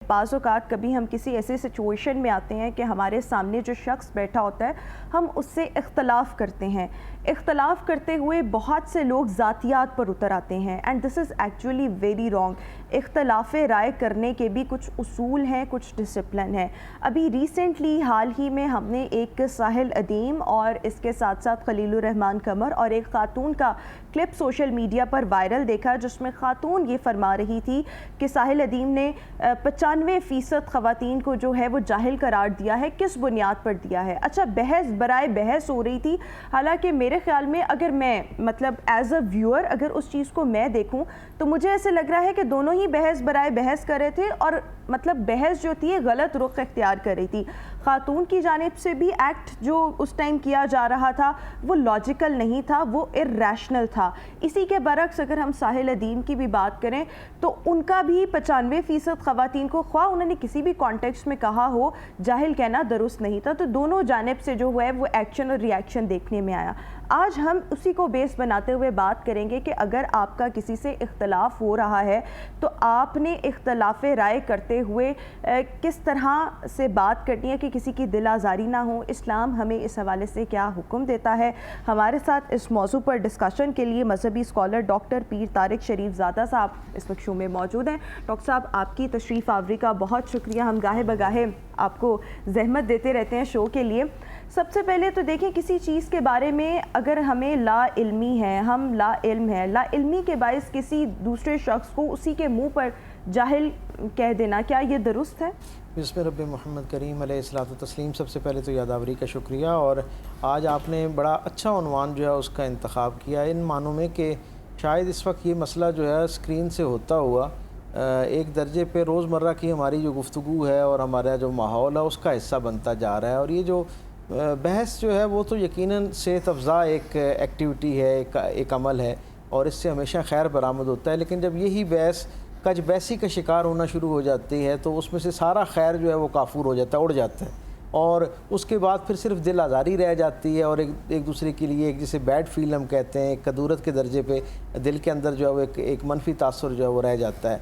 بعض اوقات کبھی ہم کسی ایسے سچویشن میں آتے ہیں کہ ہمارے سامنے جو شخص بیٹھا ہوتا ہے ہم اس سے اختلاف کرتے ہیں. اختلاف کرتے ہوئے بہت سے لوگ ذاتیات پر اتر آتے ہیں and this is actually very wrong. اختلاف رائے کرنے کے بھی کچھ اصول ہیں, کچھ ڈسپلن ہیں. ابھی ریسنٹلی حال ہی میں ہم نے ایک ساحل ادیم اور اس کے ساتھ ساتھ خلیل الرحمان قمر اور ایک خاتون کا کلپ سوشل میڈیا پر وائرل دیکھا جس میں خاتون یہ فرما رہی تھی کہ ساحل ادیم نے 95% خواتین کو جو ہے وہ جاہل قرار دیا ہے. کس بنیاد پر دیا ہے؟ اچھا, بحث برائے بحث ہو رہی تھی. حالانکہ میرے خیال میں اگر میں ایز اے ویور اگر اس چیز کو میں دیکھوں تو مجھے ایسے لگ رہا ہے کہ دونوں ہی بحث برائے بحث کر رہے تھے اور بحث جو تھی غلط رخ اختیار کر رہی تھی. خاتون کی جانب سے بھی ایکٹ جو اس ٹائم کیا جا رہا تھا وہ لاجیکل نہیں تھا, وہ ارریشنل تھا. اسی کے برعکس اگر ہم ساحل ادیم کی بھی بات کریں تو ان کا بھی 95% خواتین کو خواہ انہوں نے کسی بھی کانٹیکسٹ میں کہا ہو جاہل کہنا درست نہیں تھا. تو دونوں جانب سے جو ہے وہ ایکشن اور ری ایکشن دیکھنے میں آیا. آج ہم اسی کو بیس بناتے ہوئے بات کریں گے کہ اگر آپ کا کسی سے اختلاف ہو رہا ہے تو آپ نے اختلاف رائے کرتے ہوئے کس طرح سے بات کرنی ہے کہ کسی کی دل آزاری نہ ہو. اسلام ہمیں اس حوالے سے کیا حکم دیتا ہے؟ ہمارے ساتھ اس موضوع پر ڈسکشن کے لیے مذہبی اسکالر ڈاکٹر پیر طارق شریف زادہ صاحب اس وقت شو میں موجود ہیں. ڈاکٹر صاحب, آپ کی تشریف آوری کا بہت شکریہ. ہم گاہے بگاہے آپ کو زحمت دیتے رہتے ہیں شو کے لیے. سب سے پہلے تو دیکھیں, کسی چیز کے بارے میں اگر ہمیں لا علمی ہے, ہم لا علم ہے, لا علمی کے باعث کسی دوسرے شخص کو اسی کے منہ پر جاہل کہہ دینا, کیا یہ درست ہے؟ بسم رب محمد کریم علیہ الصلوۃ والتسلیم. سب سے پہلے تو یادآوری کا شکریہ, اور آج آپ نے بڑا اچھا عنوان جو ہے اس کا انتخاب کیا ان معنوں میں کہ شاید اس وقت یہ مسئلہ جو ہے اسکرین سے ہوتا ہوا ایک درجے پہ روزمرہ کی ہماری جو گفتگو ہے اور ہمارا جو ماحول ہے اس کا حصہ بنتا جا رہا ہے. اور یہ جو بحث جو ہے وہ تو یقیناً صحت افزا ایک ایکٹیویٹی ہے, ایک عمل ہے, اور اس سے ہمیشہ خیر برآمد ہوتا ہے. لیکن جب یہی بحث کج بیسی کا شکار ہونا شروع ہو جاتی ہے تو اس میں سے سارا خیر جو ہے وہ کافور ہو جاتا ہے, اڑ جاتا ہے, اور اس کے بعد پھر صرف دل آزاری رہ جاتی ہے, اور ایک دوسرے کے لیے ایک جسے بیڈ فیل ہم کہتے ہیں, ایک کدورت کے درجے پہ دل کے اندر جو ہے وہ ایک منفی تاثر جو ہے وہ رہ جاتا ہے.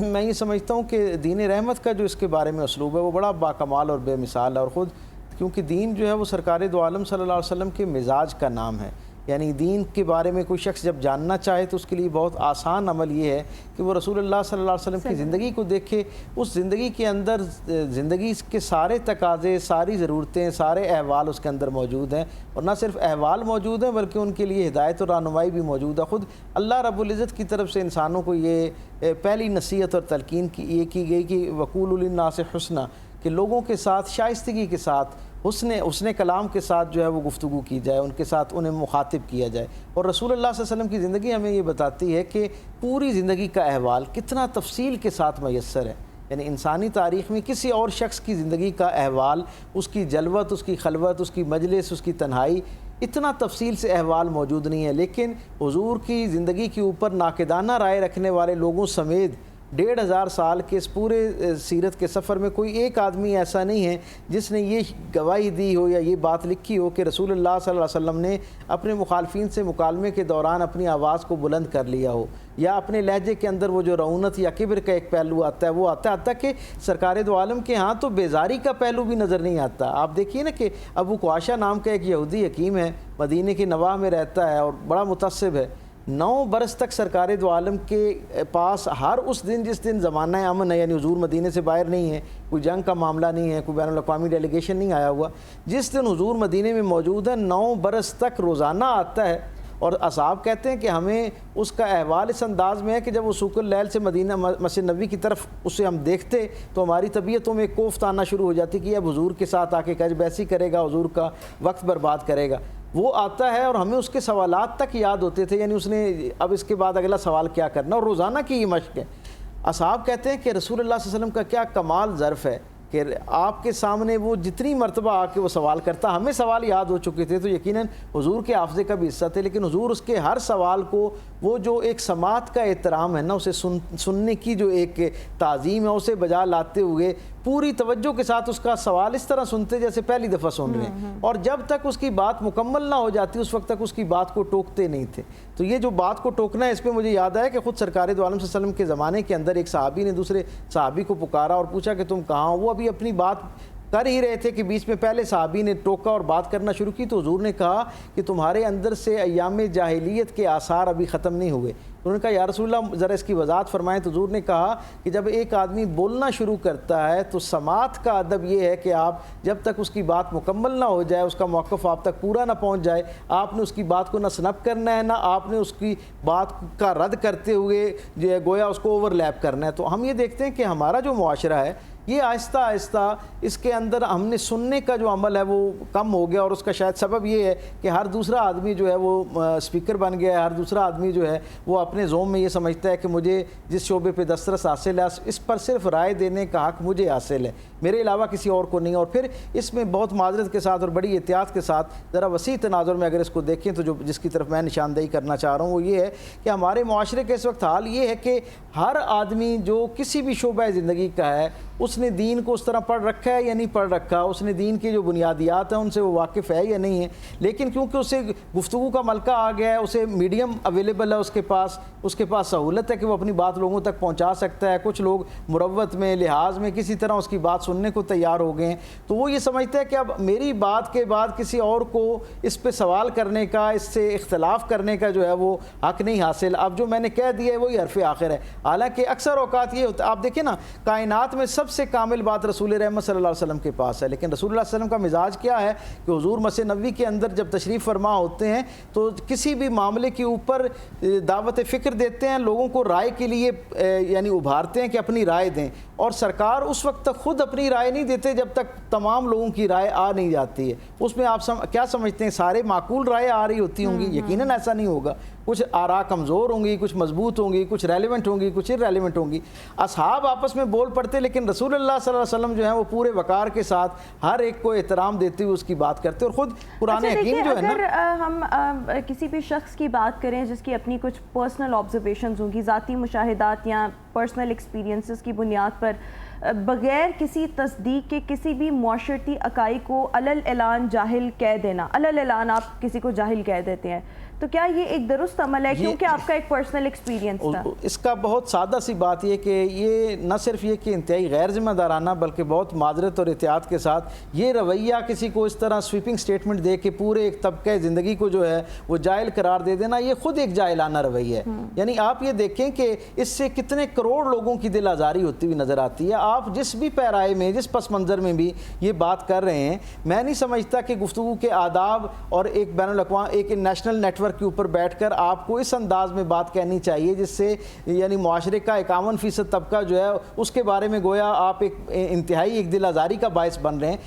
میں یہ سمجھتا ہوں کہ دین رحمت کا جو اس کے بارے میں اسلوب ہے وہ بڑا باکمال اور بے مثال ہے. اور خود کیونکہ دین جو ہے وہ سرکار دو عالم صلی اللہ علیہ وسلم کے مزاج کا نام ہے, یعنی دین کے بارے میں کوئی شخص جب جاننا چاہے تو اس کے لیے بہت آسان عمل یہ ہے کہ وہ رسول اللہ صلی اللہ علیہ وسلم کی زندگی کو دیکھے. اس زندگی کے اندر زندگی کے سارے تقاضے, ساری ضرورتیں, سارے احوال اس کے اندر موجود ہیں, اور نہ صرف احوال موجود ہیں بلکہ ان کے لیے ہدایت اور رہنمائی بھی موجود ہے. خود اللہ رب العزت کی طرف سے انسانوں کو یہ پہلی نصیحت اور تلقین یہ کی گئی کہ وقولوا للناس حسنا, کہ لوگوں کے ساتھ شائستگی کے ساتھ حسن کلام کے ساتھ جو ہے وہ گفتگو کی جائے, ان کے ساتھ انہیں مخاطب کیا جائے. اور رسول اللہ صلی اللہ علیہ وسلم کی زندگی ہمیں یہ بتاتی ہے کہ پوری زندگی کا احوال کتنا تفصیل کے ساتھ میسر ہے. یعنی انسانی تاریخ میں کسی اور شخص کی زندگی کا احوال, اس کی جلوت, اس کی خلوت, اس کی مجلس, اس کی تنہائی, اتنا تفصیل سے احوال موجود نہیں ہے. لیکن حضور کی زندگی کے اوپر ناقدانہ رائے رکھنے والے لوگوں سمیت 1500 سال کے اس پورے سیرت کے سفر میں کوئی ایک آدمی ایسا نہیں ہے جس نے یہ گواہی دی ہو یا یہ بات لکھی ہو کہ رسول اللہ صلی اللہ علیہ وسلم نے اپنے مخالفین سے مکالمے کے دوران اپنی آواز کو بلند کر لیا ہو, یا اپنے لہجے کے اندر وہ جو رعونت یا کبر کا ایک پہلو آتا ہے وہ آتا ہے کہ سرکار دو عالم کے ہاں تو بیزاری کا پہلو بھی نظر نہیں آتا. آپ دیکھیے نا کہ ابو قواشہ نام کا ایک یہودی حکیم ہے, مدینے کے نواح میں رہتا ہے اور بڑا متعصب ہے. 9 برس تک سرکار دو عالم کے پاس ہر اس دن جس دن زمانہ امن ہے, یعنی حضور مدینے سے باہر نہیں ہے, کوئی جنگ کا معاملہ نہیں ہے, کوئی بین الاقوامی ڈیلیگیشن نہیں آیا ہوا, جس دن حضور مدینے میں موجود ہے 9 برس تک روزانہ آتا ہے. اور اصحاب کہتے ہیں کہ ہمیں اس کا احوال اس انداز میں ہے کہ جب وہ سوق اللیل سے مدینہ مسجد نبوی کی طرف اسے ہم دیکھتے تو ہماری طبیعتوں میں کوفت آنا شروع ہو جاتی کہ اب حضور کے ساتھ آ کے کج بیسی کرے گا, حضور کا وقت برباد کرے گا. وہ آتا ہے اور ہمیں اس کے سوالات تک یاد ہوتے تھے, یعنی اس نے اب اس کے بعد اگلا سوال کیا کرنا, اور روزانہ کی یہ مشق ہے. اصحاب کہتے ہیں کہ رسول اللہ صلی اللہ علیہ وسلم کا کیا کمال ظرف ہے کہ آپ کے سامنے وہ جتنی مرتبہ آ کے وہ سوال کرتا، ہمیں سوال یاد ہو چکے تھے تو یقیناً حضور کے حافظے کا بھی حصہ تھے، لیکن حضور اس کے ہر سوال کو وہ جو ایک سماعت کا احترام ہے نا، اسے سننے کی جو ایک تعظیم ہے اسے بجا لاتے ہوئے پوری توجہ کے ساتھ اس کا سوال اس طرح سنتے جیسے پہلی دفعہ سن رہے ہیں، اور جب تک اس کی بات مکمل نہ ہو جاتی اس وقت تک اس کی بات کو ٹوکتے نہیں تھے۔ تو یہ جو بات کو ٹوکنا ہے، اس پہ مجھے یاد آیا کہ خود سرکار دو عالم صلی اللہ علیہ وسلم کے زمانے کے اندر ایک صحابی نے دوسرے صحابی کو پکارا اور پوچھا کہ تم کہاں ہو؟ وہ ابھی اپنی بات کر ہی رہے تھے کہ بیچ میں پہلے صحابی نے ٹوکا اور بات کرنا شروع کی، تو حضور نے کہا کہ تمہارے اندر سے ایام جاہلیت کے آثار ابھی ختم نہیں ہوئے۔ انہوں نے کہا یا رسول اللہ ذرا اس کی وضاحت فرمائیں، تو حضور نے کہا کہ جب ایک آدمی بولنا شروع کرتا ہے تو سماعت کا ادب یہ ہے کہ آپ جب تک اس کی بات مکمل نہ ہو جائے، اس کا موقف آپ تک پورا نہ پہنچ جائے، آپ نے اس کی بات کو نہ سنپ کرنا ہے، نہ آپ نے اس کی بات کا رد کرتے ہوئے جو ہے گویا اس کو اوور لیپ کرنا ہے۔ تو ہم یہ دیکھتے ہیں کہ ہمارا جو معاشرہ ہے یہ آہستہ آہستہ اس کے اندر ہم نے سننے کا جو عمل ہے وہ کم ہو گیا، اور اس کا شاید سبب یہ ہے کہ ہر دوسرا آدمی جو ہے وہ اسپیکر بن گیا ہے، ہر دوسرا آدمی جو ہے وہ اپنے زوم میں یہ سمجھتا ہے کہ مجھے جس شعبے پہ دسترس حاصل ہے اس پر صرف رائے دینے کا حق مجھے حاصل ہے، میرے علاوہ کسی اور کو نہیں۔ اور پھر اس میں بہت معذرت کے ساتھ اور بڑی احتیاط کے ساتھ ذرا وسیع تناظر میں اگر اس کو دیکھیں تو جس کی طرف میں نشاندہی کرنا چاہ رہا ہوں وہ یہ ہے کہ ہمارے معاشرے کے اس وقت حال یہ ہے کہ ہر آدمی جو کسی بھی شعبہ زندگی کا ہے اس نے دین کو اس طرح پڑھ رکھا ہے یا نہیں پڑھ رکھا، اس نے دین کی جو بنیادیات ہیں ان سے وہ واقف ہے یا نہیں ہے، لیکن کیونکہ اسے گفتگو کا ملکہ آ گیا ہے، اسے میڈیم اویلیبل ہے، اس کے پاس سہولت ہے کہ وہ اپنی بات لوگوں تک پہنچا سکتا ہے۔ کچھ لوگ مروت میں لحاظ میں کسی طرح اس کی بات سننے کو تیار ہو گئے ہیں، تو وہ یہ سمجھتا ہے کہ اب میری بات کے بعد کسی اور کو اس پہ سوال کرنے کا، اس سے اختلاف کرنے کا جو ہے وہ حق نہیں حاصل، اب جو میں نے کہہ دیا ہے وہی حرف آخر ہے۔ حالانکہ اکثر اوقات یہ ہوتا ہے، آپ دیکھیں نا کائنات میں سب سے کامل بات رسول رحمت صلی اللہ علیہ وسلم کے پاس ہے، لیکن رسول اللہ صلی اللہ علیہ وسلم کا مزاج کیا ہے کہ حضور مسجد نبوی کے اندر جب تشریف فرما ہوتے ہیں تو کسی بھی معاملے کے اوپر دعوت فکر دیتے ہیں، لوگوں کو رائے کے لیے یعنی ابھارتے ہیں کہ اپنی رائے دیں، اور سرکار اس وقت تک خود اپنی رائے نہیں دیتے جب تک تمام لوگوں کی رائے آ نہیں جاتی ہے۔ اس میں آپ کیا سمجھتے ہیں سارے معقول رائے آ رہی ہوتی ہوں گی؟ یقیناً ایسا نہیں ہوگا، کچھ آراء کمزور ہوں گی، کچھ مضبوط ہوں گی، کچھ ریلیونٹ ہوں گی، کچھ irrelevant ہوں گی۔ اصحاب آپس میں بول پڑتے، لیکن رسول اللہ صلی اللہ علیہ وسلم جو ہیں وہ پورے وقار کے ساتھ ہر ایک کو احترام دیتے ہوئے اس کی بات کرتے، اور خود قرآن حکیم جو ہے نا، اگر ہم کسی بھی شخص کی بات کریں جس کی اپنی کچھ پرسنل آبزرویشنز ہوں گی، ذاتی مشاہدات یا پرسنل ایکسپیرینسز کی بنیاد پر بغیر کسی تصدیق کے کسی بھی معاشرتی اکائی کو علل اعلان جاہل کہہ دینا، علل اعلان آپ کسی کو جاہل کہہ دیتے ہیں، تو کیا یہ ایک درست عمل ہے کیونکہ آپ کا ایک پرسنل ایکسپیرینس تھا؟ اس کا بہت سادہ سی بات یہ کہ یہ نہ صرف یہ کہ انتہائی غیر ذمہ دارانہ بلکہ بہت معذرت اور احتیاط کے ساتھ یہ رویہ کسی کو اس طرح سویپنگ سٹیٹمنٹ دے کے پورے ایک طبقہ زندگی کو جو ہے وہ جاہل قرار دے دینا، یہ خود ایک جاہلانہ رویہ ہے۔ یعنی آپ یہ دیکھیں کہ اس سے کتنے کروڑ لوگوں کی دل آزاری ہوتی ہوئی نظر آتی ہے۔ آپ جس بھی پیرائے میں، جس پس منظر میں بھی یہ بات کر رہے ہیں، میں نہیں سمجھتا کہ گفتگو کے آداب اور ایک بین الاقوامی ایک نیشنل نیٹ ورک کے اوپر بیٹھ کر آپ کو اس انداز میں بات کہنی چاہیے جس سے یعنی معاشرے کا 51% طبقہ جو ہے اس کے بارے میں گویا آپ ایک انتہائی ایک دل آزاری کا باعث بن رہے ہیں۔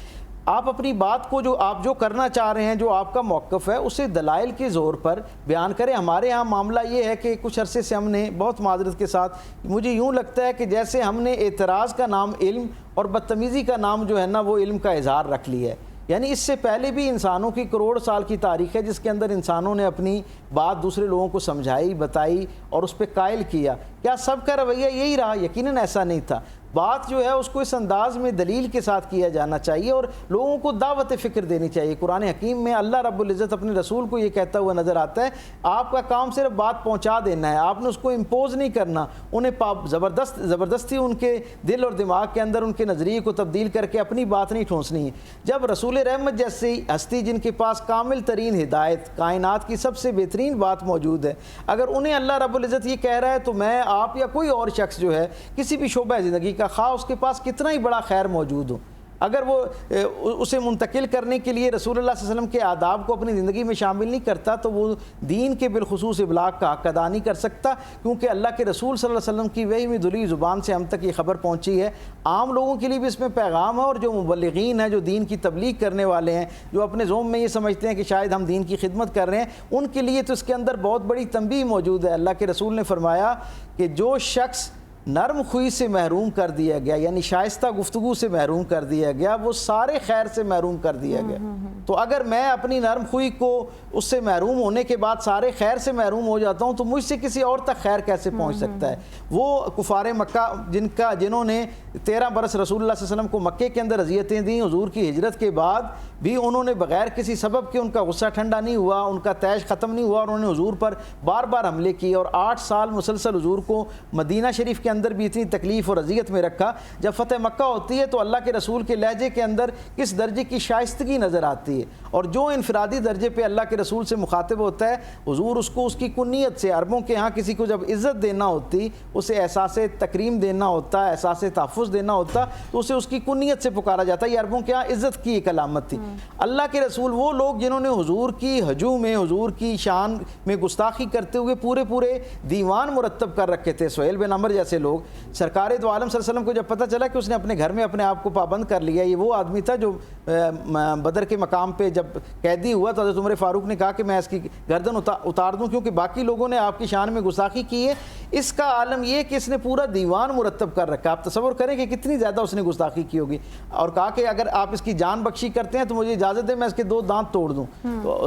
آپ اپنی بات کو جو کرنا چاہ رہے ہیں، جو آپ کا موقف ہے، اسے دلائل کے زور پر بیان کریں۔ ہمارے ہاں معاملہ یہ ہے کہ کچھ عرصے سے ہم نے بہت معذرت کے ساتھ مجھے یوں لگتا ہے کہ جیسے ہم نے اعتراض کا نام علم اور بدتمیزی کا نام جو ہے نا وہ علم کا اظہار رکھ لیا ہے۔ یعنی اس سے پہلے بھی انسانوں کی کروڑ سال کی تاریخ ہے جس کے اندر انسانوں نے اپنی بات دوسرے لوگوں کو سمجھائی، بتائی اور اس پہ قائل کیا۔ کیا سب کا رویہ یہی رہا؟ یقیناً ایسا نہیں تھا۔ بات جو ہے اس کو اس انداز میں دلیل کے ساتھ کیا جانا چاہیے اور لوگوں کو دعوت فکر دینی چاہیے۔ قرآن حکیم میں اللہ رب العزت اپنے رسول کو یہ کہتا ہوا نظر آتا ہے، آپ کا کام صرف بات پہنچا دینا ہے، آپ نے اس کو امپوز نہیں کرنا، انہیں زبردستی ان کے دل اور دماغ کے اندر ان کے نظریے کو تبدیل کر کے اپنی بات نہیں ٹھونسنی ہے۔ جب رسول رحمت جیسی ہستی جن کے پاس کامل ترین ہدایت، کائنات کی سب سے بہترین بات موجود ہے، اگر انہیں اللہ رب العزت یہ کہہ رہا ہے تو میں، آپ یا کوئی اور شخص جو ہے کسی بھی شعبہ زندگی کا، خواہ اس کے پاس کتنا ہی بڑا خیر موجود ہو، اگر وہ اسے منتقل کرنے کے لیے رسول اللہ صلی اللہ علیہ وسلم کے آداب کو اپنی زندگی میں شامل نہیں کرتا تو وہ دین کے بالخصوص ابلاغ کا حق ادا نہیں کر سکتا، کیونکہ اللہ کے رسول صلی اللہ علیہ وسلم کی وحی میں دلی زبان سے ہم تک یہ خبر پہنچی ہے۔ عام لوگوں کے لیے بھی اس میں پیغام ہے، اور جو مبلغین ہیں، جو دین کی تبلیغ کرنے والے ہیں، جو اپنے ذوم میں یہ سمجھتے ہیں کہ شاید ہم دین کی خدمت کر رہے ہیں، ان کے لیے تو اس کے اندر بہت بڑی تنبیہ موجود ہے۔ اللہ کے رسول نے فرمایا کہ جو شخص نرم خوئی سے محروم کر دیا گیا، یعنی شائستہ گفتگو سے محروم کر دیا گیا، وہ سارے خیر سے محروم کر دیا گیا۔ تو اگر میں اپنی نرم خوئی کو اس سے محروم ہونے کے بعد سارے خیر سے محروم ہو جاتا ہوں تو مجھ سے کسی اور تک خیر کیسے پہنچ سکتا ہے؟ وہ کفار مکہ جنہوں نے 13 برس رسول اللہ صلی اللہ علیہ وسلم کو مکے کے اندر اذیتیں دیں، حضور کی ہجرت کے بعد بھی انہوں نے بغیر کسی سبب کے ان کا غصہ ٹھنڈا نہیں ہوا، ان کا تیش ختم نہیں ہوا، اور انہوں نے حضور پر بار بار حملے کیے، اور 8 سال مسلسل حضور کو مدینہ شریف کے اندر بھی اتنی تکلیف اور اذیت میں رکھا۔ جب فتح مکہ ہوتی ہے تو اللہ کے رسول کے لہجے کے اندر کس درجے کی شائستگی نظر آتی ہے، اور جو انفرادی درجے پہ اللہ کے رسول سے مخاطب ہوتا ہے حضور اس کو اس کی کنیت سے، عربوں کے ہاں کسی کو جب عزت دینا ہوتی، اسے احساس تکریم دینا ہوتا، احساس تحفظ دینا ہوتا، تو اسے اس کی کنیت سے پکارا جاتا ہے۔ یہ عربوں کے ہاں عزت کی ایک علامت تھی۔ اللہ کے رسول وہ لوگ جنہوں نے حضور کی ہجوم میں، حضور کی شان میں گستاخی کرتے ہوئے پورے دیوان مرتب کر رکھے تھے، سہیل بن عمر جیسے لوگ، سرکار دو عالم صلی اللہ علیہ وسلم کو جب پتہ چلا کہ اس نے اپنے گھر میں اپنے آپ کو پابند کر لیا، یہ وہ آدمی تھا جو بدر کے مقام پہ جب قیدی ہوا تو حضرت عمر فاروق نے کہا کہ میں اس کی گردن اتار دوں کیونکہ باقی لوگوں نے آپ کی شان میں گستاخی کی ہے۔ اس کا عالم یہ کہ اس نے پورا دیوان مرتب کر رکھا، آپ تصور کریں کہ کتنی زیادہ اس نے گستاخی کی ہوگی، اور کہا کہ اگر آپ اس کی جان بخشی کرتے ہیں تو مجھے اجازت دیں میں اس کے 2 دانت توڑ دوں،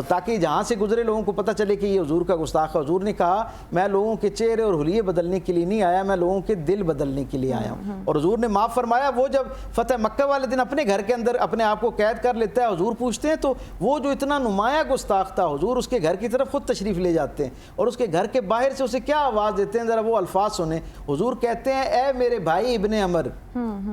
تاکہ جہاں سے گزرے لوگوں کو پتہ چلے کہ یہ حضور کا گستاخ ہے۔ حضور نے کہا میں لوگوں کے چہرے اور حلیے بدلنے کے لیے نہیں آیا، میں لوگوں کے دل بدلنے کے لیے آیا ہوں، اور حضور نے معاف فرمایا۔ وہ جب فتح مکہ والے دن اپنے گھر کے اندر اپنے آپ کو قید کر لیتا ہے، حضور پوچھتے ہیں تو وہ جو اتنا نمایاں گستاخ تھا، حضور اس کے گھر کی طرف خود تشریف لے جاتے ہیں اور اس کے گھر کے باہر سے اسے کیا آواز دیتے ہیں، ذرا وہ الفاظ سنیں۔ حضور کہتے ہیں اے میرے بھائی ابن عمر،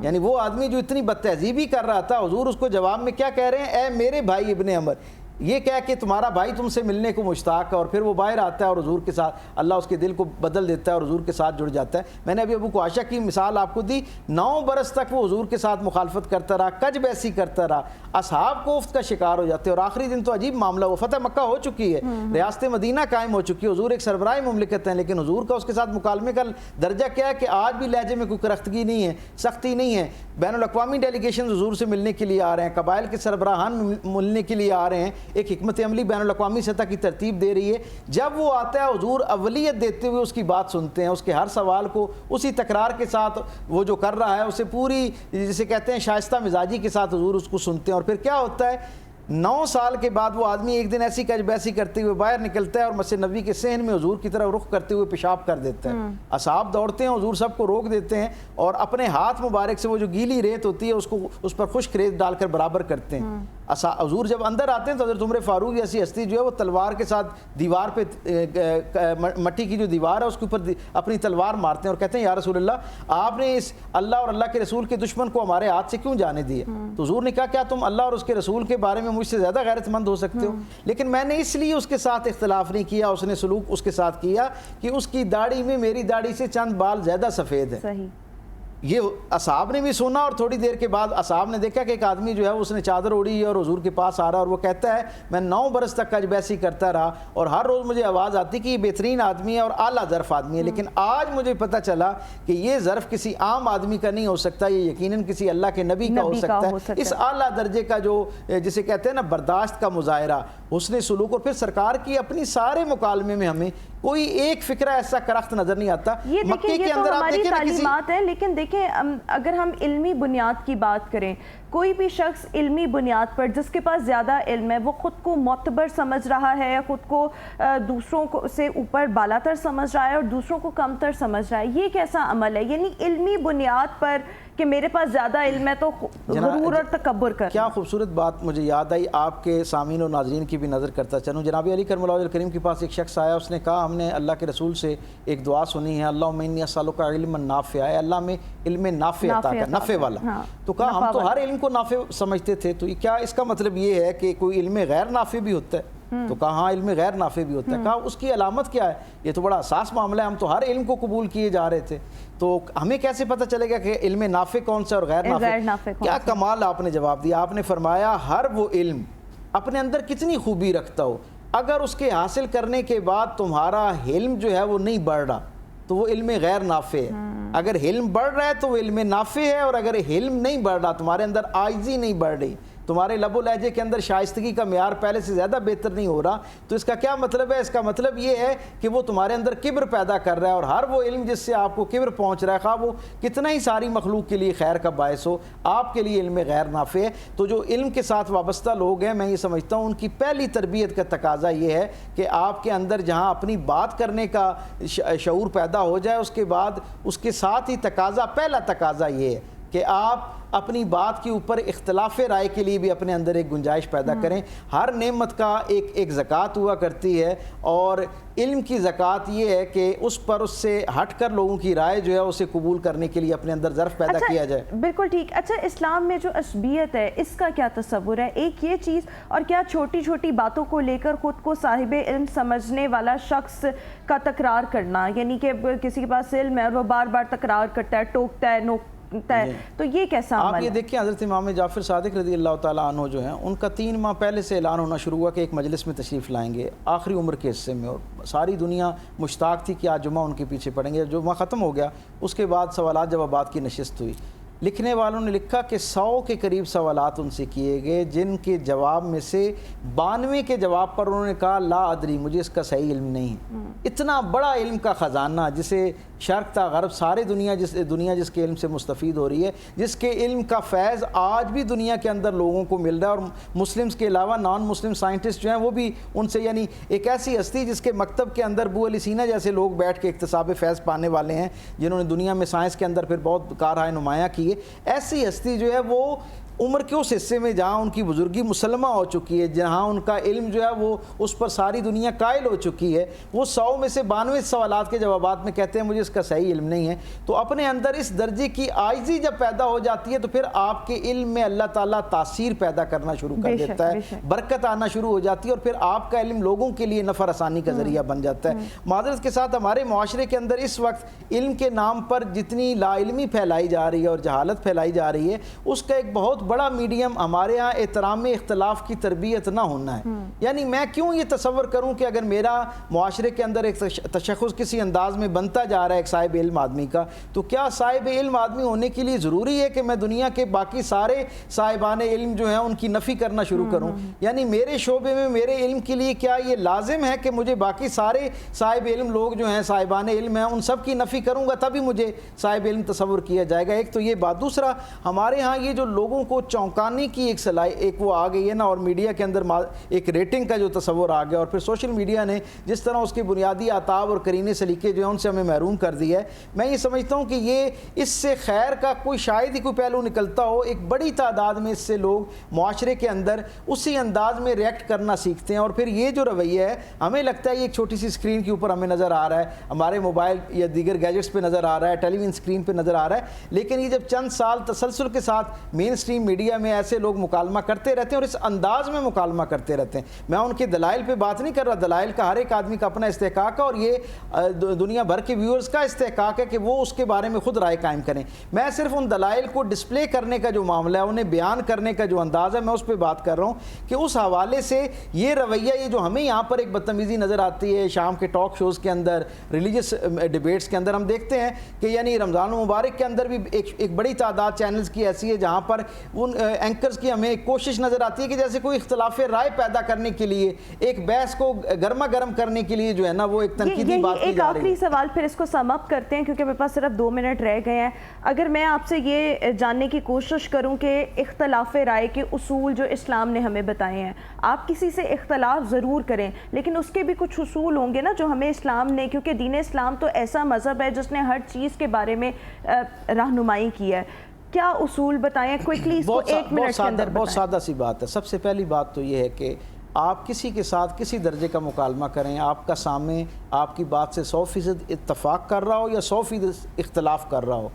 یعنی وہ آدمی جو اتنی بد تہذیبی کر رہا تھا، حضور اس کو جواب میں کیا کہہ رہے ہیں؟ اے میرے بھائی ابن عمر، یہ کہہ کہ تمہارا بھائی تم سے ملنے کو مشتاق ہے، اور پھر وہ باہر آتا ہے اور حضور کے ساتھ اللہ اس کے دل کو بدل دیتا ہے اور حضور کے ساتھ جڑ جاتا ہے۔ میں نے ابھی ابو قحافہ کی مثال آپ کو دی، 9 برس تک وہ حضور کے ساتھ مخالفت کرتا رہا، کج بیسی کرتا رہا، اصحاب کوفت کا شکار ہو جاتے، اور آخری دن تو عجیب معاملہ ہوا، فتح مکہ ہو چکی ہے، ریاست مدینہ قائم ہو چکی ہے، حضور ایک سربراہ مملکت ہیں، لیکن حضور کا اس کے ساتھ مکالمے کا درجہ کیا ہے کہ آج بھی لہجے میں کوئی کرختگی نہیں ہے، سختی نہیں ہے۔ بین الاقوامی ڈیلیگیشن حضور سے ملنے کے لیے آ رہے ہیں، قبائل کے سربراہان ملنے کے لیے آ رہے ہیں، ایک حکمت عملی بین الاقوامی سطح کی ترتیب دے رہی ہے۔ جب وہ آتا ہے حضور اولیت دیتے ہوئے اس کی بات سنتے ہیں، اس کے ہر سوال کو اسی تکرار کے ساتھ وہ جو کر رہا ہے اسے پوری جسے کہتے ہیں شائستہ مزاجی کے ساتھ حضور اس کو سنتے ہیں، اور پھر کیا ہوتا ہے 9 سال کے بعد وہ آدمی ایک دن ایسی کج بیسی کرتے ہوئے باہر نکلتا ہے اور مسجد نبوی کے صحن میں حضور کی طرف رخ کرتے ہوئے پیشاب کر دیتا ہے۔ اصحاب دوڑتے ہیں، حضور سب کو روک دیتے ہیں اور اپنے ہاتھ مبارک سے وہ جو گیلی ریت ہوتی ہے اس پر خشک ریت ڈال کر برابر کرتے ہیں۔ حضور جب اندر آتے ہیں تو حضرت عمر فاروق جیسی ہستی جو ہے وہ تلوار کے ساتھ دیوار پہ مٹی کی جو دیوار ہے اس کے اوپر اپنی تلوار مارتے ہیں اور کہتے ہیں یا رسول اللہ، آپ نے اس اللہ اور اللہ کے رسول کے دشمن کو ہمارے ہاتھ سے کیوں جانے دیے؟ تو حضور نے کہا کیا تم اللہ اور اس کے رسول کے بارے میں مجھ سے زیادہ غیرت مند ہو سکتے ہو؟ لیکن میں نے اس لیے اس کے ساتھ اختلاف نہیں کیا، اس نے سلوک اس کے ساتھ کیا کہ اس کی داڑھی میں میری داڑھی سے چند بال زیادہ سفید ہے۔ یہ اصحاب نے بھی سنا، اور تھوڑی دیر کے بعد اصحاب نے دیکھا کہ ایک آدمی جو ہے اس نے چادر اوڑھی ہے اور حضور کے پاس آ رہا ہے، اور وہ کہتا ہے میں 9 برس تک کج بیسی کرتا رہا اور ہر روز مجھے آواز آتی کہ یہ بہترین آدمی ہے اور اعلیٰ ظرف آدمی ہے، لیکن آج مجھے پتہ چلا کہ یہ ظرف کسی عام آدمی کا نہیں ہو سکتا، یہ یقیناً کسی اللہ کے نبی کا ہو سکتا ہے۔ اس اعلیٰ درجے کا جو جسے کہتے ہیں نا برداشت کا مظاہرہ، حسن سلوک، اور پھر سرکار کی اپنی سارے مکالمے میں ہمیں کوئی ایک فکرہ ایسا کرخت نظر نہیں آتا۔ یہ دیکھیں یہ تو ہماری تعلیمات ہیں، لیکن دیکھیں اگر ہم علمی بنیاد کی بات کریں، کوئی بھی شخص علمی بنیاد پر جس کے پاس زیادہ علم ہے وہ خود کو معتبر سمجھ رہا ہے، خود کو دوسروں سے اوپر بالاتر سمجھ رہا ہے اور دوسروں کو کمتر سمجھ رہا ہے، یہ کیسا عمل ہے؟ یعنی علمی بنیاد پر کہ میرے پاس زیادہ علم ہے تو غرور اور تکبر کرنا۔ کیا خوبصورت بات مجھے یاد آئی، آپ کے سامعین و ناظرین کی بھی نظر کرتا چلوں۔ جناب علی کرم اللہ وجہ الکریم کے پاس ایک شخص آیا، اس نے کہا ہم نے اللہ کے رسول سے ایک دعا سنی ہے، اللہم انی اسألک علما نافعا، اے اللہ میں علم نافع عطا کر، نفع والا۔ تو کہا ہم تو ہر علم کو نافع سمجھتے تھے، تو کیا اس کا مطلب یہ ہے کہ کوئی علم غیر نافع بھی ہوتا ہے؟ تو کہا ہاں علم غیر نافع بھی ہوتا ہے۔ کہا اس کی علامت کیا ہے؟ یہ تو بڑا حساس معاملہ ہے، ہم تو ہر علم کو قبول کیے جا رہے تھے، تو ہمیں کیسے پتہ چلے گا کہ علم نافع کون سا اور غیر نافع؟ کیا کمال آپ نے جواب دیا، آپ نے فرمایا ہر وہ علم اپنے اندر کتنی خوبی رکھتا ہو، اگر اس کے حاصل کرنے کے بعد تمہارا علم جو ہے وہ نہیں بڑھ رہا تو وہ علم غیر نافع ہے۔ اگر علم بڑھ رہا ہے تو وہ علم نافع ہے، اور اگر علم نہیں بڑھ رہا تمہارے اندر عاجزی نہیں بڑھ رہی، تمہارے لب و لہجے کے اندر شائستگی کا معیار پہلے سے زیادہ بہتر نہیں ہو رہا، تو اس کا کیا مطلب ہے؟ اس کا مطلب یہ ہے کہ وہ تمہارے اندر کبر پیدا کر رہا ہے، اور ہر وہ علم جس سے آپ کو کبر پہنچ رہا ہے، خواہ وہ کتنا ہی ساری مخلوق کے لیے خیر کا باعث ہو، آپ کے لیے علم غیر نافع ہے۔ تو جو علم کے ساتھ وابستہ لوگ ہیں، میں یہ سمجھتا ہوں ان کی پہلی تربیت کا تقاضا یہ ہے کہ آپ کے اندر جہاں اپنی بات کرنے کا شعور پیدا ہو جائے، اس کے بعد اس کے ساتھ ہی پہلا تقاضا یہ ہے کہ آپ اپنی بات کے اوپر اختلاف رائے کے لیے بھی اپنے اندر ایک گنجائش پیدا کریں۔ ہر نعمت کا ایک زکوٰۃ ہوا کرتی ہے، اور علم کی زکوٰۃ یہ ہے کہ اس سے ہٹ کر لوگوں کی رائے جو ہے اسے قبول کرنے کے لیے اپنے اندر ظرف پیدا کیا جائے۔ بالکل ٹھیک۔ اچھا، اسلام میں جو عصبیت ہے اس کا کیا تصور ہے؟ ایک یہ چیز، اور کیا چھوٹی چھوٹی باتوں کو لے کر خود کو صاحب علم سمجھنے والا شخص کا تکرار کرنا، یعنی کہ کسی کے پاس علم ہے اور وہ بار بار تکرار کرتا ہے، ٹوکتا ہے، تو یہ کیسا عمل ہے؟ آپ یہ دیکھیں، حضرت امام جعفر صادق رضی اللہ تعالیٰ عنہ جو ہیں، ان کا 3 ماہ پہلے سے اعلان ہونا شروع ہوا کہ ایک مجلس میں تشریف لائیں گے آخری عمر کے حصے میں، اور ساری دنیا مشتاق تھی کہ آج جمعہ ان کے پیچھے پڑیں گے۔ جمعہ ختم ہو گیا، اس کے بعد سوالات جوابات کی نشست ہوئی۔ لکھنے والوں نے لکھا کہ 100 کے قریب سوالات ان سے کیے گئے، جن کے جواب میں سے 92 کے جواب پر انہوں نے کہا لا ادری، مجھے اس کا صحیح علم نہیں ہے۔ اتنا بڑا علم کا خزانہ، جسے شرق تا غرب سارے دنیا جس کے علم سے مستفید ہو رہی ہے، جس کے علم کا فیض آج بھی دنیا کے اندر لوگوں کو مل رہا ہے، اور مسلمز کے علاوہ نان مسلم سائنٹسٹ جو ہیں وہ بھی ان سے، یعنی ایک ایسی ہستی جس کے مکتب کے اندر ابو علی سینا جیسے لوگ بیٹھ کے اکتساب فیض پانے والے ہیں، جنہوں نے دنیا میں سائنس کے اندر پھر بہت کارہائے نمایاں کیے، ایسی ہستی جو ہے وہ عمر کے اس حصے میں جہاں ان کی بزرگی مسلمہ ہو چکی ہے، جہاں ان کا علم جو ہے وہ اس پر ساری دنیا قائل ہو چکی ہے، وہ 100 میں سے 92 سوالات کے جوابات میں کہتے ہیں مجھے اس کا صحیح علم نہیں ہے۔ تو اپنے اندر اس درجے کی عاجزی جب پیدا ہو جاتی ہے تو پھر آپ کے علم میں اللہ تعالیٰ تاثیر پیدا کرنا شروع کر دیتا ہے، برکت آنا شروع ہو جاتی ہے، اور پھر آپ کا علم لوگوں کے لیے نفع رسانی کا ذریعہ بن جاتا ہے۔ معذرت کے ساتھ ہمارے معاشرے کے اندر اس وقت علم کے نام پر جتنی لا علمی پھیلائی جا رہی ہے اور جہالت پھیلائی جا رہی ہے، اس کا ایک بہت بڑا میڈیم ہمارے ہاں احترام اختلاف کی تربیت نہ ہونا ہے۔ یعنی میں کیوں یہ تصور کروں کہ اگر میرا معاشرے کے اندر ایک تشخص کسی انداز میں بنتا جا رہا ہے ایک صاحب علم آدمی کا، تو کیا صاحب علم آدمی ہونے کے لیے ضروری ہے کہ میں دنیا کے باقی سارے صاحبان علم جو ہیں ان کی نفی کرنا شروع کروں؟ یعنی میرے شعبے میں میرے علم کے لیے کیا یہ لازم ہے کہ مجھے باقی سارے صاحب علم لوگ جو ہیں صاحبان علم ہیں ان سب کی نفی کروں گا تبھی مجھے صاحب علم تصور کیا جائے گا؟ ایک تو یہ بات۔ دوسرا، ہمارے ہاں یہ جو لوگوں کو چونکانے کی ایک وہ آ گئی ہے نا، اور میڈیا کے اندر ایک ریٹنگ کا جو تصور آ گیا، اور پھر سوشل میڈیا نے جس طرح اس کے بنیادی آتاب اور کرینے سلیقے جو ہیں ان سے ہمیں محروم کر دیا ہے، میں یہ سمجھتا ہوں کہ یہ اس سے خیر کا شاید ہی کوئی پہلو نکلتا ہو۔ ایک بڑی تعداد میں اس سے لوگ معاشرے کے اندر اسی انداز میں ریئیکٹ کرنا سیکھتے ہیں، اور پھر یہ جو رویہ ہے ہمیں لگتا ہے یہ ایک چھوٹی سی اسکرین کے اوپر ہمیں نظر آ رہا ہے، ہمارے موبائل یا دیگر گیجٹس پہ نظر آ رہا ہے، ٹیلی ویژن اسکرین پہ نظر آ رہا ہے، لیکن یہ جب چند سال تسلسل کے ساتھ مین اسٹریم میڈیا میں ایسے لوگ مکالمہ کرتے رہتے ہیں اور اس انداز میں مکالمہ کرتے رہتے ہیں، میں ان کے دلائل پہ بات نہیں کر رہا، دلائل کا ہر ایک آدمی کا اپنا استحقاق ہے، اور یہ دنیا بھر کے ویورز کا استحقاق ہے کہ وہ اس کے بارے میں خود رائے قائم کریں۔ میں صرف ان دلائل کو ڈسپلے کرنے کا جو معاملہ ہے، انہیں بیان کرنے کا جو انداز ہے، میں اس پہ بات کر رہا ہوں کہ اس حوالے سے یہ رویہ، یہ جو ہمیں یہاں پر ایک بدتمیزی نظر آتی ہے شام کے ٹاک شوز کے اندر، ریلیجس ڈیبیٹس کے اندر، ہم دیکھتے ہیں کہ یعنی رمضان المبارک کے اندر بھی ایک بڑی تعداد چینلز کی ایسی ہے جہاں پر ان اینکرز کی ہمیں ایک کوشش نظر آتی ہے کہ جیسے کوئی اختلاف رائے پیدا کرنے کے لیے، ایک بحث کو گرما گرم کرنے کے لیے جو ہے نا وہ ایک تنقیدی بات کی جا رہی ہے۔ ایک آخری سوال پھر اس کو سم اپ کرتے ہیں کیونکہ میرے پاس صرف 2 منٹ رہ گئے ہیں۔ اگر میں آپ سے یہ جاننے کی کوشش کروں کہ اختلاف رائے کے اصول جو اسلام نے ہمیں بتائے ہیں، آپ کسی سے اختلاف ضرور کریں لیکن اس کے بھی کچھ اصول ہوں گے نا جو ہمیں اسلام نے، کیونکہ دین اسلام تو ایسا مذہب ہے جس نے ہر چیز کے بارے میں رہنمائی کی ہے، کیا اصول بتائیں کوئکلی، اس کو 1 منٹ کے اندر بتائیں۔ بہت سادہ سی بات ہے۔ سب سے پہلی بات تو یہ ہے کہ آپ کسی کے ساتھ کسی درجے کا مکالمہ کریں، آپ کا سامنے آپ کی بات سے 100% اتفاق کر رہا ہو یا 100% اختلاف کر رہا ہو،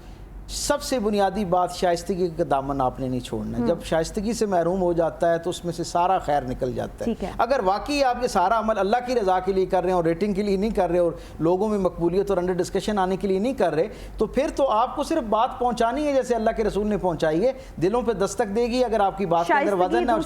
سب سے بنیادی بات شائستگی کا دامن آپ نے نہیں چھوڑنا ہے۔ جب شائستگی سے محروم ہو جاتا ہے تو اس میں سے سارا خیر نکل جاتا ہے۔ اگر واقعی آپ یہ سارا عمل اللہ کی رضا کے لیے کر رہے ہیں اور ریٹنگ کے لیے نہیں کر رہے اور لوگوں میں مقبولیت اور انڈر ڈسکشن آنے کے لیے نہیں کر رہے، تو پھر تو آپ کو صرف بات پہنچانی ہے جیسے اللہ کے رسول نے پہنچائی ہے، دلوں پہ دستک دے گی اگر آپ کی بات کے اندر وزن ہے اور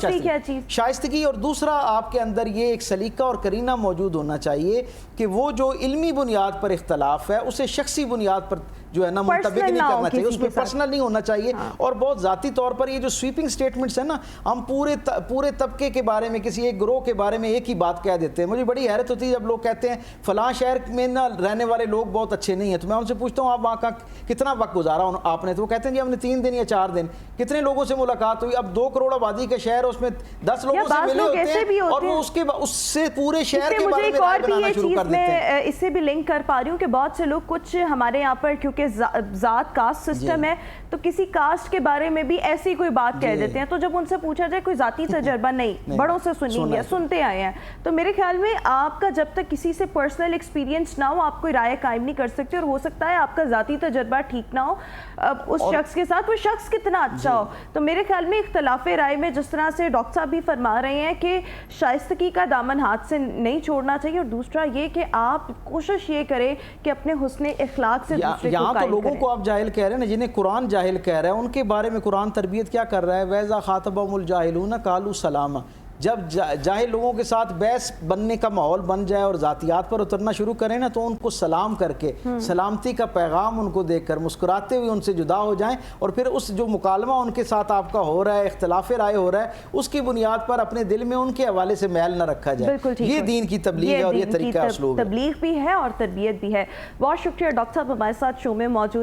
شائستگی۔ اور دوسرا آپ کے اندر یہ ایک سلیقہ اور کرینہ موجود ہونا چاہیے کہ وہ جو علمی بنیاد پر اختلاف ہے اسے شخصی بنیاد پر جو ہے نا منطبق نہیں کرنا چاہیے, اس میں پرسنل نہیں ہونا چاہیے. اور بہت ذاتی طور پر یہ جو سویپنگ سٹیٹمنٹس ہیں نا, ہم پورے طبقے کے بارے میں, کسی ایک گروہ کے بارے میں ایک ہی بات کہہ دیتے ہیں. مجھے بڑی حیرت ہوتی ہے جب لوگ کہتے ہیں فلاں شہر میں نا رہنے والے لوگ بہت اچھے نہیں ہیں, تو میں ان سے پوچھتا ہوں آپ وہاں کا کتنا وقت گزارا آپ نے, تو وہ کہتے ہیں جی ہم نے 3 دن یا 4 دن. کتنے لوگوں سے ملاقات ہوئی؟ اب 2 کروڑ آبادی کا شہر, اس میں 10 لوگوں سے ملے ہوتے ہیں اور وہ اس سے پورے شہر کے بارے میں رائے بنانا شروع کر دیتے ہیں. اس سے بھی لنک کر پا رہی ہوں کہ بہت سے لوگ, کچھ ہمارے یہاں پر کیونکہ ذات کاسٹ سسٹم ہے, تو کسی کاسٹ کے بارے میں بھی ایسی کوئی بات کہہ دیتے ہیں, تو جب ان سے پوچھا جائے کوئی ذاتی تجربہ نہیں, بڑوں سے سنی ہے, سنتے آئے ہیں, تو میرے خیال میں آپ کا جب تک کسی سے پرسنل ایکسپیرینس نہ ہو آپ کوئی رائے قائم نہیں کر سکتے. اور ہو سکتا ہے آپ کا ذاتی تجربہ ٹھیک نہ ہو اس شخص کے ساتھ, وہ شخص کتنا اچھا ہو. تو میرے خیال میں اختلاف رائے میں جس طرح سے ڈاکٹر صاحب بھی فرما رہے ہیں کہ شائستگی کا دامن ہاتھ سے نہیں چھوڑنا چاہیے, اور دوسرا یہ کہ آپ کوشش یہ کریں کہ اپنے حسن اخلاق سے دوسرے کو یہاں تو لوگوں کو آپ جاہل کہہ رہے ہیں نا, جنہیں قرآن جاہل کہہ رہا ہے, ان کے بارے میں قرآن تربیت کیا کر رہا ہے؟ وَإِذَا خَاطَبَهُمُ الْجَاهِلُونَ قَالُوا سَلَامًا. جب جاہل لوگوں کے ساتھ بحث بننے کا ماحول بن جائے اور ذاتیات پر اترنا شروع کریں نا, تو ان کو سلام کر کے, سلامتی کا پیغام ان کو دے کر, مسکراتے ہوئے ان سے جدا ہو جائیں, اور پھر اس جو مکالمہ ان کے ساتھ آپ کا ہو رہا ہے, اختلاف رائے ہو رہا ہے, اس کی بنیاد پر اپنے دل میں ان کے حوالے سے میل نہ رکھا جائے. یہ دین کی تبلیغ ہے اور یہ طریقہ اسلوب ہے, تبلیغ بھی ہے اور تربیت بھی ہے. بہت شکریہ ڈاکٹر صاحب ہمارے ساتھ شو میں موجود